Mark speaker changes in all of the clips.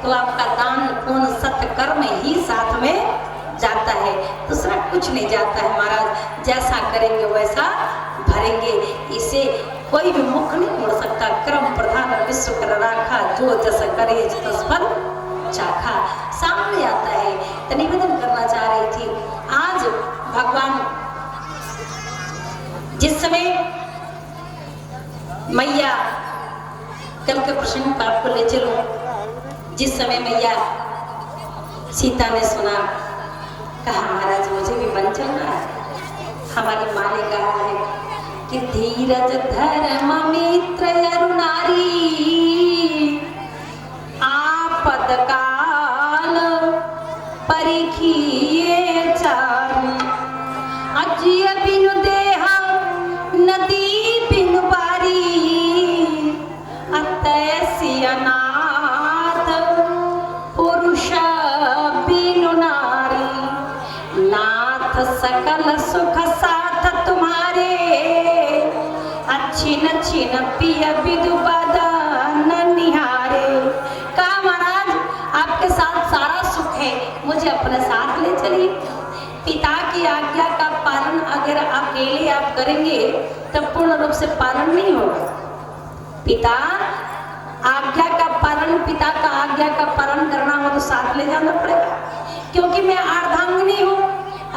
Speaker 1: तो आपका दान पुण्य सत्कर्म ही साथ में जाता है, दूसरा कुछ नहीं जाता है महाराज। जैसा करेंगे वैसा भरेंगे, इसे कोई भी मुख नहीं मोड़ सकता। कर्म प्रधान विश्व कर राखा, जो जस करे तस फल चाखा। सामने आता है तो निवेदन करना चाह रही थी। आज भगवान जिस समय मैया, कल के प्रसंग पर आपको ले चलो, जिस समय मैया सीता ने सुना, कहा महाराज मुझे भी मन चलना है। हमारी माँ ने कहा है कि धीरज धर्म मित्र अरुणारी, आपद काल परिखिए चारु, अजिय बिनु देह नदी बिनु बारी, अतैसी अनाथ पुरुष बिनु नारी, नाथ सकल सुख साथ तुम्हारे, अच्छिन छिन पिय विदु बदन निहारे। कहा महाराज आपके साथ सारा सुख है, मुझे अपने साथ ले चलिए। पिता की आज्ञा का पालन अगर अकेले आप करेंगे तो पूर्ण रूप से पालन नहीं होगा। पिता आज्ञा का पालन, पिता का आज्ञा का पालन करना हो तो साथ ले जाना पड़ेगा, क्योंकि मैं अर्धांगिनी हूँ।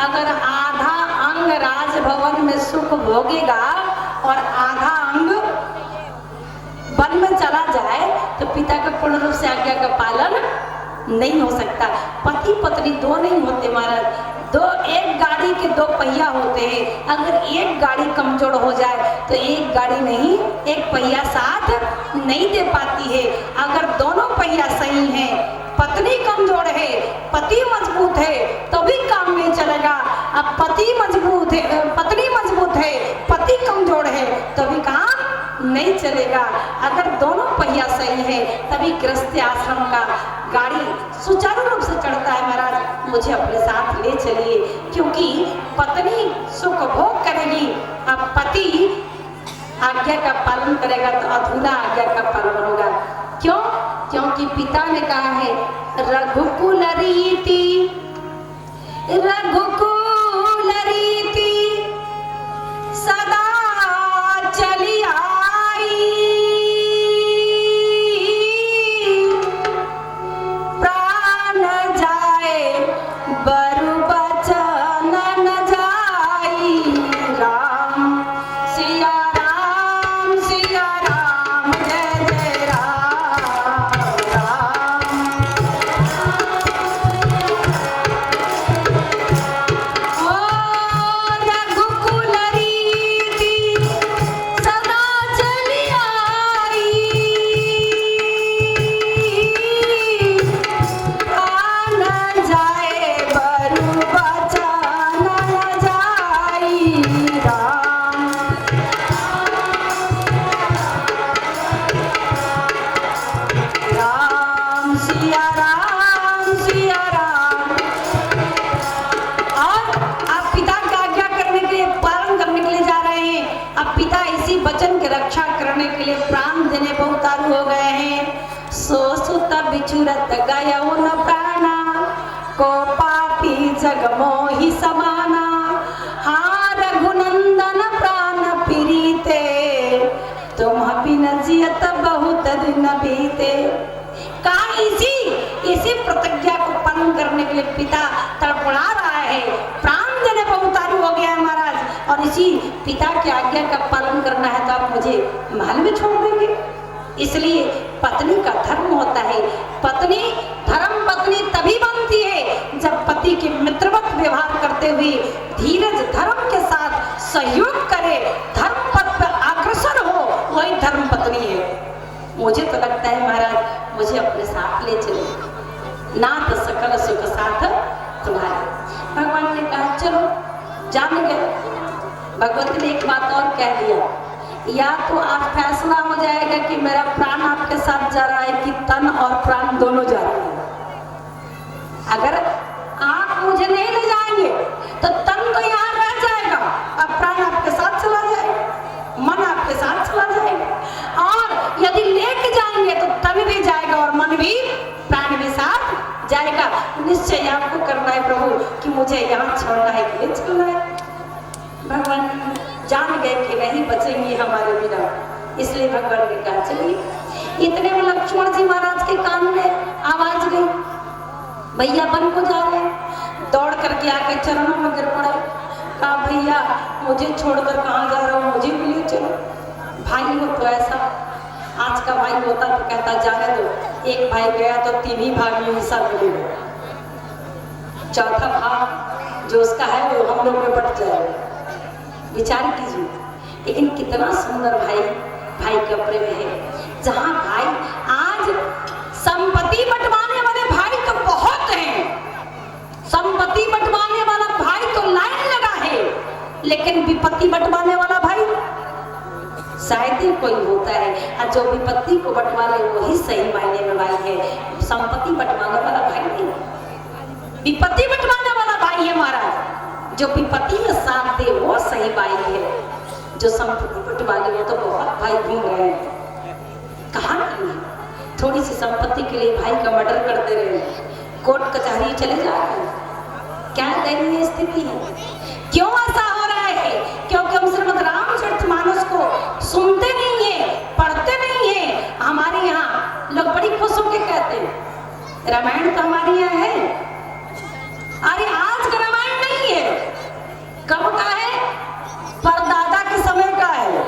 Speaker 1: अगर आधा अंग राजभवन में सुख भोगेगा और आधा अंग वन में चला जाए तो पिता का पूर्ण रूप से आज्ञा का पालन नहीं हो सकता। पति पत्नी दो नहीं होते महाराज, दो, एक गाड़ी के दो पहिया होते हैं। अगर एक गाड़ी कमजोर हो जाए तो एक गाड़ी नहीं, एक पहिया साथ नहीं दे पाती है। अगर दोनों पहिया सही हैं, पत्नी कमजोर है, पति मजबूत है, तो भी काम नहीं चलेगा। अब पति मजबूत है, पत्नी मजबूत है, पति कमजोर है, तो भी काम नहीं चलेगा। अगर दोनों पहिया सही है तभी गृहस्थ आश्रम का गाड़ी सुचारू रूप से चढ़ता है। महाराज मुझे अपने साथ ले चलिए, क्योंकि पत्नी सुख भोग करेगी, अब पति आज्ञा का पालन करेगा तो अधूरा आज्ञा का पालन होगा। क्यों? क्योंकि पिता ने कहा है रघुकुल रीति, रघुकुल रीति सदा चली आई, प्राण जाए बरु बचन न जाई, राम सिया राम सिया राम जय जय राम राम। ओ रघुकुल रीति सदा चली आई, प्राण जाए बरु बचन न जाई, राम राम सिया राम सिया राम। और आप पिता की आज्ञा करने के लिए, पालन करने के लिए जा रहे हैं। अब पिता इसी वचन की रक्षा करने के लिए प्राण देने पर उतारू हो गए हैं। सो सुत बिछुरत गयो न प्राणा, को पापी जग मोहि समाना, हार रघुनंदन प्राण प्रीते, तुम बिन जियत बहुत दिन बीते। कहा इसी प्रतिज्ञा को पालन करने के लिए पिता तड़पड़ा रहा है, प्राण देने पर उतारू हो गया है महाराज। और इसी पिता की आज्ञा का पालन करना है तो आप मुझे महल में छोड़ देंगे। इसलिए पत्नी का धर्म होता है, पत्नी धर्म पत्नी तभी बनती है जब पति के मित्रवत व्यवहार करते हुए धीरज धर्म के साथ सहयोग करे, धर्म पथ पर अग्रसर हो, वही धर्म पत्नी है। मुझे तो लगता है महाराज मुझे अपने साथ ले चले, नाथ सकल सुख साथ तुम्हारे। भगवान ने कहा चलो, जान गए। भगवती ने एक बात और कह दिया, या तो आप फैसला हो जाएगा कि मेरा प्राण आपके साथ जा रहा है कि तन और प्राण दोनों जा रहे हैं। अगर आप मुझे नहीं ले जाएंगे तो तन तो यहाँ रह जाएगा और प्राण आपके साथ चला जाएगा, मन आपके साथ चला जाएगा। और यदि लेके जाएंगे तो तन भी जाएगा और मन भी, प्राण जाएगा, निश्चय आपको करना है प्रभु कि मुझे यहाँ छोड़ना है कि नहीं छोड़ना है। भगवान जान गए कि नहीं बचेंगे हमारे बिना, इसलिए भगवान ने कहा चलिए। इतने में लक्ष्मण जी महाराज के कान में आवाज गई, भैया वन को जा रहे हैं। दौड़ करके आके चरणों में गिर पड़े, कहा भैया मुझे छोड़कर कहाँ जा रहा हूँ, मुझे भी ले चलो। भाई हो तो ऐसा, आज का भाई होता तो कहता जाने दो, एक भाई गया तो 3 ही भाग में हिस्सा मिलेगा, चौथा भाग जो उसका है वो हम लोग में बट जाएगा। विचार कीजिए, लेकिन कितना सुंदर भाई भाई के प्रेम है। जहाँ भाई आज संपत्ति बंटवाने वाले भाई तो बहुत हैं, संपत्ति बंटवाने वाला भाई तो लाइन लगा है, लेकिन विपत्ति बंटवाने वाला भाई शायद ही कोई होता है। और जो विपत्ति को बंटवाने वही सही मायने में भाई है, संपत्ति बंटवाने वाला भाई नहीं, विपत्ति बंटवाने वाला भाई है महाराज। जो विपत्ति में साथ दे वो सही भाई है, जो संपत्ति बंटवाने वो तो बहुत भाई घूम रहे हैं। कहाँ की थोड़ी सी संपत्ति के लिए भाई का मर्डर करते रहे, कोर्ट कचहरी चले जा रहे हैं। क्या दयनीय स्थिति है, क्यों ऐसा हो रहा है? क्योंकि हम श्रीमद् रामचरितमानस को सुनते नहीं है, पढ़ते नहीं है। हमारे यहाँ लोग बड़ी खुश होकर कहते हैं रामायण तो हमारे यहाँ है। अरे आज का रामायण नहीं है, कब का है? परदादा के समय का है,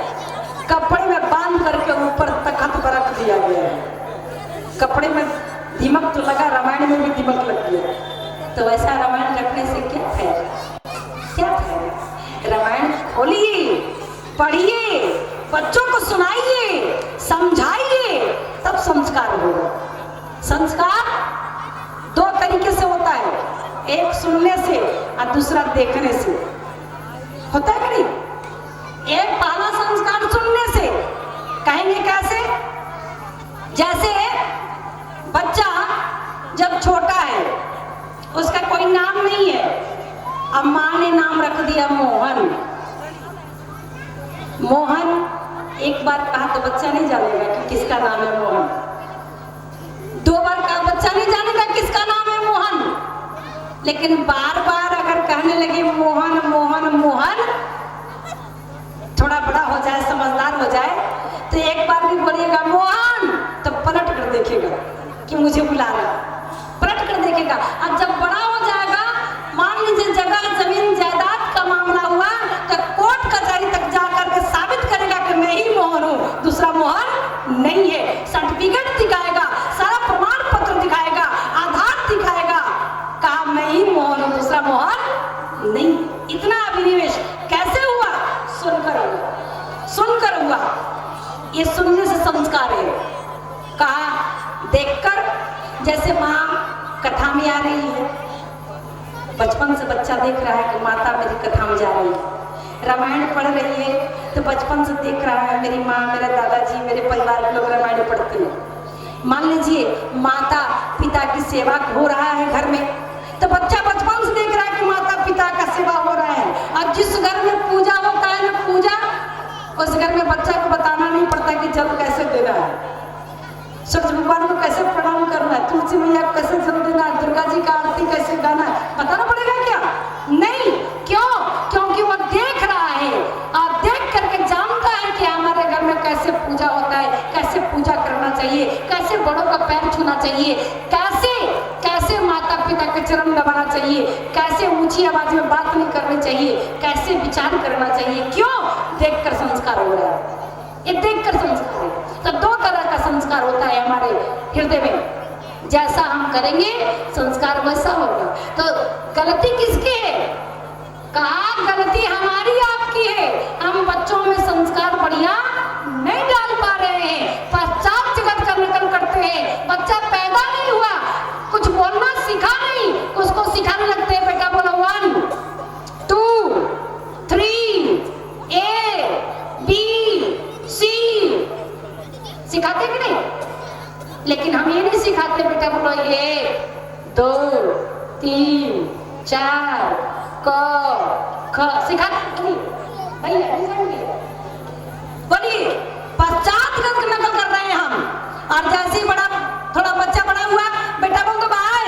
Speaker 1: कपड़े में बांध करके ऊपर तख्त पर रख दिया गया है। कपड़े में दीमक तो लगा, रामायण में भी दीमक लग गया, तो वैसा रामायण रखने से क्या फायदा? क्या फायदा? रामायण खोलिए, पढ़िए, बच्चों को सुनाइए, समझाइए, तब संस्कार होगा। संस्कार 2 तरीके से होता है, एक सुनने से और दूसरा देखने से। होता है कि नहीं? एक पहला संस्कार सुनने से, कहेंगे कैसे? जैसे बच्चा जब छोटा है, उसका कोई नाम नहीं है, अब माँ ने नाम रख दिया मोहन। मोहन एक बार कहा तो बच्चा नहीं जानेगा कि किसका नाम है मोहन। 2 बार कहा बच्चा नहीं जानेगा किसका नाम है मोहन, लेकिन बार बार अगर कहने लगे मोहन मोहन मोहन, थोड़ा बड़ा हो जाए, समझदार हो जाए, तो एक बार भी बोलिएगा मोहन तो पलट कर देखेगा कि मुझे बुला रहा, पलट कर देखेगा। अब जब बड़ा हो जाएगा, मान लीजिए जगह जमीन जायदाद का मामला हुआ, तो कोर्ट कचहरी तक जाकर के साबित करेगा कि मैं ही मोहन हूँ, दूसरा मोहन नहीं है। सर्टिफिकेट दिखाएगा, सारा प्रमाण पत्र दिखाएगा, आधार दिखाएगा, कहा मैं ही मोहन हूँ, दूसरा मोहन नहीं। इतना अभिनिवेश कैसे हुआ? सुनकर हुआ, सुनकर हुआ। ये सुनने से संस्कार है। कहा देखकर, जैसे माँ कथा में आ रही है, बचपन से बच्चा देख रहा है कि माता मेरी कथा में जा रही है, रामायण पढ़ रही है, तो बचपन से देख रहा है मेरी माँ, मेरे दादाजी, मेरे परिवार के लोग रामायण पढ़ते हैं। मान लीजिए माता पिता की सेवा हो रहा है घर में, तो बच्चा बचपन से देख रहा है कि माता पिता का सेवा हो रहा है। और जिस घर में पूजा होता है ना, पूजा, उस घर में बच्चा को बताना नहीं पड़ता कि जल कैसे देना है, सूरज भगवान को कैसे प्रणाम करना है, तुलसी मैया को कैसे जल देना है, दुर्गा जी का आरती कैसे गाना है, बताना पड़ेगा क्या? नहीं। क्यों? क्योंकि वो देख रहा है और देख करके जानता है कि हमारे घर में कैसे पूजा होता है, कैसे पूजा करना चाहिए, कैसे बड़ों का पैर छूना चाहिए, कैसे कैसे माता पिता के चरण दबाना चाहिए, कैसे ऊंची आवाज में बात नहीं करनी चाहिए, कैसे विचार करना चाहिए। क्यों? देखकर संस्कार हो रहा है, ये देखकर संस्कार है। तो 2 तरह का संस्कार होता है हमारे हृदय में, जैसा हम करेंगे संस्कार वैसा होगा। तो गलती किसकी है? कहा गलती हमारी आपकी है, हम बच्चों में संस्कार बढ़िया नहीं डाल पा रहे हैं, पश्चात जगत का नकल करते हैं। बच्चा पैदा नहीं हुआ, कुछ बोलना सीखा नहीं, उसको सिखाने लगते हैं, बेटा बोलो 1 2 3 A B C, सिखाते कि नहीं? लेकिन हम ये नहीं सिखाते, बेटा बोलो 1 2 3 4 क ख, सिखाते नहीं भैया, बोलिए। पश्चात नकल कर रहे हैं हम। और जैसे ही बड़ा थोड़ा बच्चा बड़ा हुआ, बेटा बोल तो बाय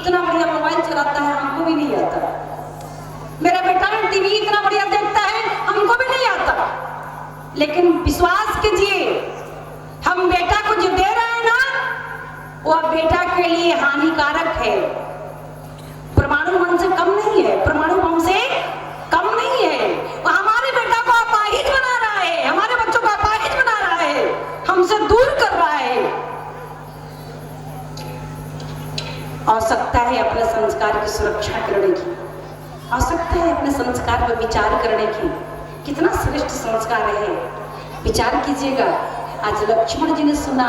Speaker 1: इतना बढ़िया मोबाइल चलाता है, हमको भी नहीं आता। मेरा बेटा टीवी इतना बढ़िया देखता है, हमको भी नहीं आता। लेकिन विश्वास कीजिए, हम बेटा को जो दे रहे हैं ना, वह बेटा के लिए हानिकारक है। परमाणु बम से कम नहीं है, परमाणु बम से कम नहीं है। वो हमारे बेटा को अपाहिज बना रहा है, हमारे बच्चों को अपाहिज बना रहा है, हमसे दूर कर रहा है। आवश्यकता है अपने संस्कार की सुरक्षा करने की, आवश्यकता है अपने संस्कार पर विचार करने की। कितना श्रेष्ठ संस्कार है, विचार कीजिएगा। आज लक्ष्मण जी ने सुना,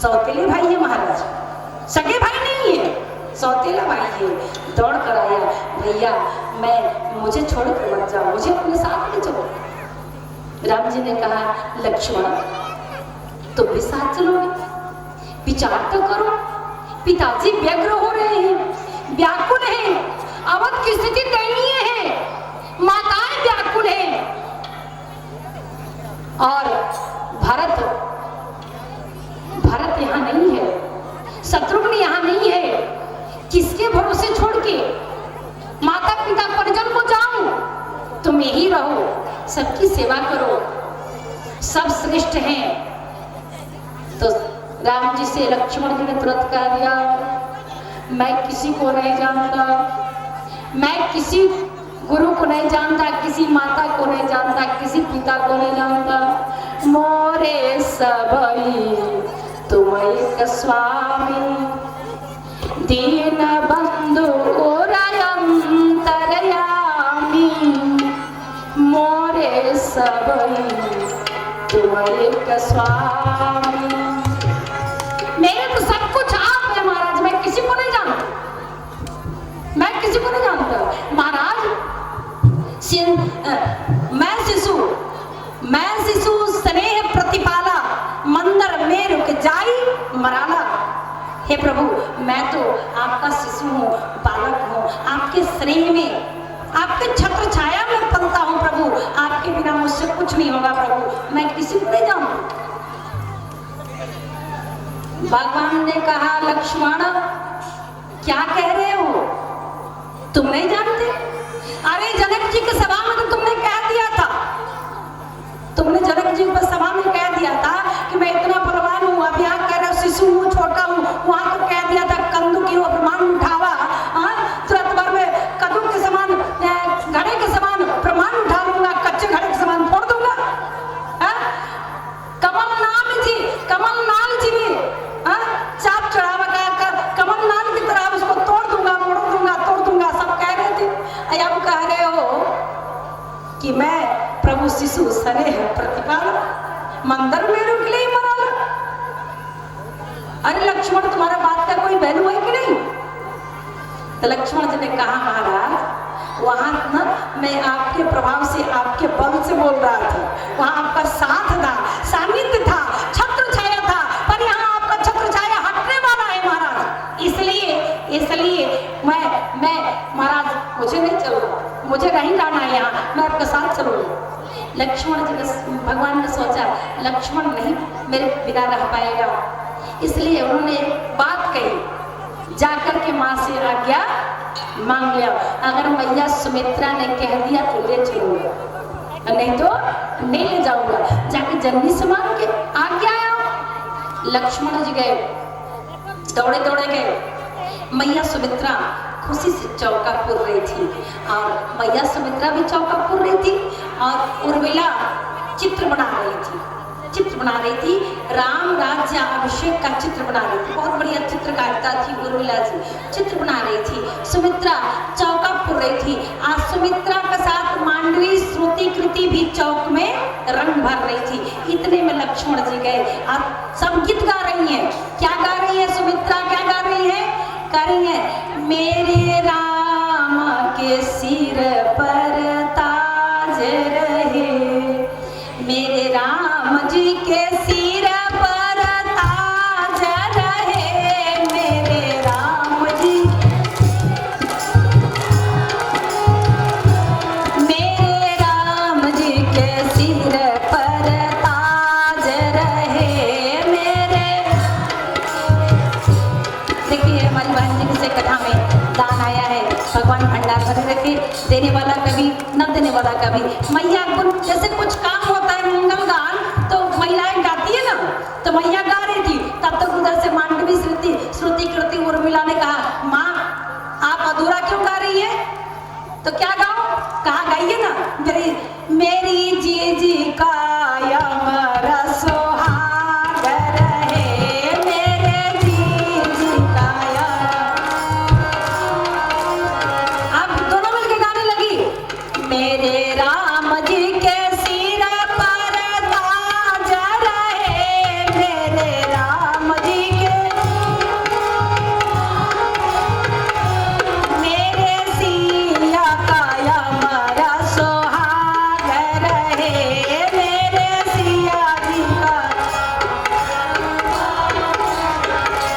Speaker 1: सौतेले भाई है महाराज, सगे भाई नहीं है, सौतेला भाई है। दौड़ कर आया, भैया मुझे छोड़कर मत जाओ, मुझे अपने साथ ले चलो। राम जी ने कहा, लक्ष्मण तुम भी साथ चलोगे? विचार तो करो, पिताजी व्यग्र हो रहे हैं, व्याकुल हैं, अवध की स्थिति दयनीय है, माताएं व्याकुल हैं, और भरत यहाँ नहीं है, शत्रुघ्न यहाँ नहीं है। किसके भरोसे छोड़ के माता पिता परिजन को जाऊं? तुम यही रहो, सबकी सेवा करो, सब श्रेष्ठ हैं। तो राम जी से लक्ष्मण जी ने तुरंत कह दिया, मैं किसी को नहीं जानता, मैं किसी गुरु को नहीं जानता, किसी माता को नहीं जानता, किसी पिता को नहीं जानता। मोरे सबई तुम एक स्वामी, दीन बंधु अंतरयामी। मोरे सबई तुम एक स्वामी। मेरे तो सब कुछ आप है महाराज, मैं किसी को नहीं जानता, मैं किसी को नहीं जानता महाराज। मैं शिशु स्नेह प्रतिपाला, मंदिर में रुक जाई मराला। हे प्रभु, मैं तो आपका शिशु हूँ, बालक हूँ, आपके स्नेह में, आपके छत्र छाया में पलता हूँ प्रभु। आपके बिना मुझसे कुछ नहीं होगा प्रभु, मैं किसी को नहीं जानता। भगवान ने कहा, लक्ष्मण क्या कह रहे हो, तुम नहीं जानते? अरे जनक जी की सभा में तो तुमने कह दिया था, तुमने जनक जी की सभा में कह दिया था कि मैं इतना बलवान हूँ, अब यहाँ कह रहा शिशु हूँ, छोटा हूँ। वहां तो कह दिया था कंदू की प्रमाण उठावा, तुरंत भर में कद्दू के समान, घड़े के समान प्रमाण उठा लूंगा, कच्चे घड़े के समान फोड़ दूंगा। कमल नाल जी भी चाप चढ़ावा कर कमल नाल की तरह उसको तोड़ दूंगा, मोड़ दूंगा, तोड़ दूंगा, सब कह रहे थे। अब कह रहे हो कि मैं प्रभु शिशु स्नेह प्रतिपाल, मंदिर में रुक ले मराला। अरे लक्ष्मण, तुम्हारा बात का कोई वैल्यू है कि नहीं? तो लक्ष्मण जी ने कहा, महाराज वहां ना मैं आपके प्रभाव से, आपके बल से बोल रहा था, वहां आपका साथ था, सानिध्य था, छत्र छाया था, पर यहाँ आपका छत्र छाया हटने वाला है महाराज। इसलिए मैं महाराज, मुझे नहीं चलूंगा, मुझे नहीं जाना है यहाँ, मैं आपके साथ चलूंगा। लक्ष्मण जी ने, भगवान ने सोचा लक्ष्मण नहीं मेरे बिना रह पाएगा, इसलिए उन्होंने बात कही, जाकर के माँ से आज्ञा मांग लिया। अगर मैया सुमित्रा ने कह दिया तो ले चलूंगा, नहीं तो नहीं ले जाऊंगा। जाके जननी से मांग के आज्ञा आया। लक्ष्मण जी गए, दौड़े दौड़े गए। मैया सुमित्रा खुशी से चौका पुर रही थी, और मैया सुमित्रा भी चौका पुर रही थी, और उर्मिला चित्र बना रही थी, राम राज्य अभिषेक का चित्र बना रही थी। बहुत बढ़िया चित्रकारिता थी उर्मिला जी, चित्र बना रही थी। सुमित्रा चौका पुर रही थी, आज सुमित्रा के साथ मांडवी श्रुति कृति भी चौक में रंग भर रही थी। इतने में लक्ष्मण जी गए, आज सब गीत गा रही हैं। क्या गा रही है सुमित्रा, क्या गा रही है? गा रही है, मेरे राम के सिर पर ताज रहे, मेरे राम जी के सिर पर ताज रहे, मेरे राम जी, मेरे राम जी के सिर पर ताज रहे, मेरे। देखिए हमारी हनुमान जी से कथा में दान आया है। भगवान भंडार भरे रखे, देने वाला कभी न देने वाला कभी। मैया जैसे कुछ काम होता है मंगल गान तो महिलाएं गाती है ना, तो मैया गा रही थी, तब तक उधर से मांडवी श्रुति कृति उर्मिला ने कहा माँ आप अधूरा क्यों गा रही है, तो क्या गाओ, कहा गाइए ना, मेरी जी जी का अमर सुहाग रहे, मेरे जी जी का। अब दोनों मिलके गाने लगी, मेरे राम जी के सिर पर ताज रहे, मेरे राम जी के, मेरे सिया का अमर सुहाग रहे, मेरे सिया जी का।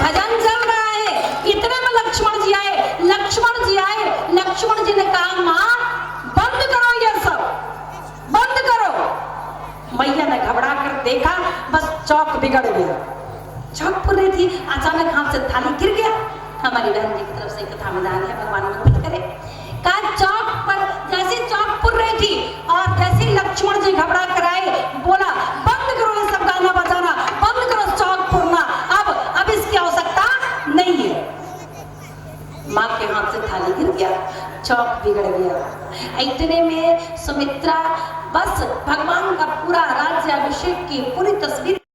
Speaker 1: भजन चल रहा है, इतने में लक्ष्मण जी आए। लक्ष्मण जी ने कहा माँ बंद करो ये सब, बंद करो। मैया ने घबरा कर देखा, बस चौक बिगड़ गया। चौक पुर रही थी, अचानक हाथ से थाली गिर गया। हमारी बहन जी की तरफ से कथा में दान है, भगवान मदद करे। कहा चौक पर जैसे चौक पुर रही थी और जैसे लक्ष्मण जी घबरा कर आए, बोला बंद करो ये सब गाना बजाना, बंद करो चौक पुरना, अब इसकी आवश्यकता नहीं है। माँ के हाथ से थाली गिर गया, चौक बिगड़ गया। इतने में सुमित्रा बस भगवान का पूरा राज्य अभिषेक की पूरी तस्वीर